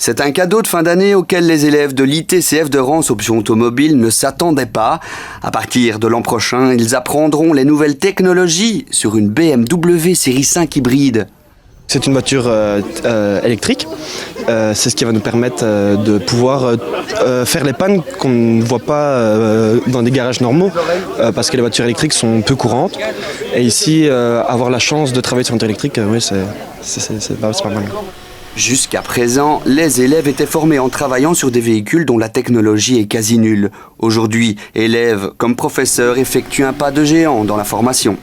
C'est un cadeau de fin d'année auquel les élèves de l'ITCF de Reims option automobile ne s'attendaient pas. À partir de l'an prochain, ils apprendront les nouvelles technologies sur une BMW série 5 hybride. C'est une voiture électrique. C'est ce qui va nous permettre de pouvoir faire les pannes qu'on ne voit pas dans des garages normaux parce que les voitures électriques sont peu courantes. Et ici, avoir la chance de travailler sur une voiture électrique, oui, c'est pas mal. Jusqu'à présent, les élèves étaient formés en travaillant sur des véhicules dont la technologie est quasi nulle. Aujourd'hui, élèves comme professeurs effectuent un pas de géant dans la formation.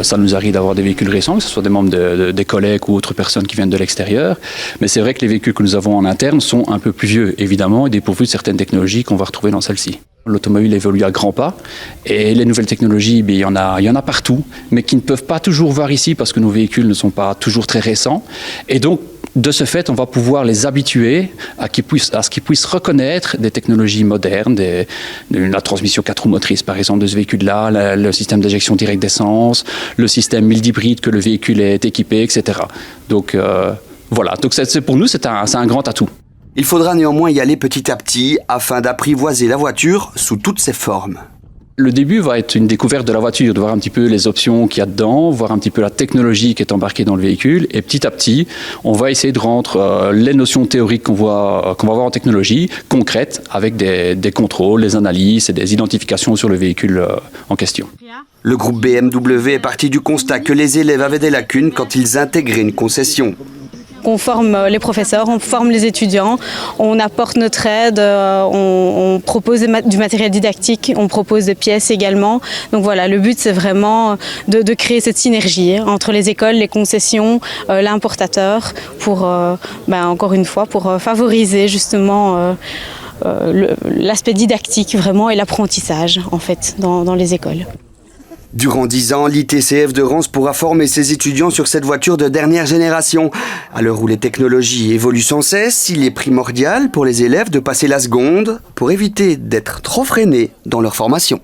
Ça nous arrive d'avoir des véhicules récents, que ce soit des membres des collègues ou autres personnes qui viennent de l'extérieur. Mais c'est vrai que les véhicules que nous avons en interne sont un peu plus vieux, évidemment, et dépourvus de certaines technologies qu'on va retrouver dans celle-ci. L'automobile évolue à grands pas et les nouvelles technologies, il y en a partout, mais qui ne peuvent pas toujours voir ici parce que nos véhicules ne sont pas toujours très récents. Et donc, de ce fait, on va pouvoir les habituer à ce qu'ils puissent reconnaître des technologies modernes, la transmission 4 roues motrices par exemple de ce véhicule-là, le système d'injection directe d'essence, le système mild hybride que le véhicule est équipé, etc. Donc voilà, donc pour nous c'est un grand atout. Il faudra néanmoins y aller petit à petit afin d'apprivoiser la voiture sous toutes ses formes. Le début va être une découverte de la voiture, de voir un petit peu les options qu'il y a dedans, voir un petit peu la technologie qui est embarquée dans le véhicule. Et petit à petit, on va essayer de rendre les notions théoriques qu'on va avoir en technologie concrètes avec des contrôles, des analyses et des identifications sur le véhicule en question. Le groupe BMW est parti du constat que les élèves avaient des lacunes quand ils intégraient une concession. On forme les professeurs, on forme les étudiants, on apporte notre aide, on propose du matériel didactique, on propose des pièces également. Donc voilà, le but c'est vraiment de créer cette synergie entre les écoles, les concessions, l'importateur pour, encore une fois, pour favoriser justement l'aspect didactique vraiment et l'apprentissage en fait dans les écoles. Durant 10 ans, l'ITCF de Reims pourra former ses étudiants sur cette voiture de dernière génération. À l'heure où les technologies évoluent sans cesse, il est primordial pour les élèves de passer la seconde pour éviter d'être trop freinés dans leur formation.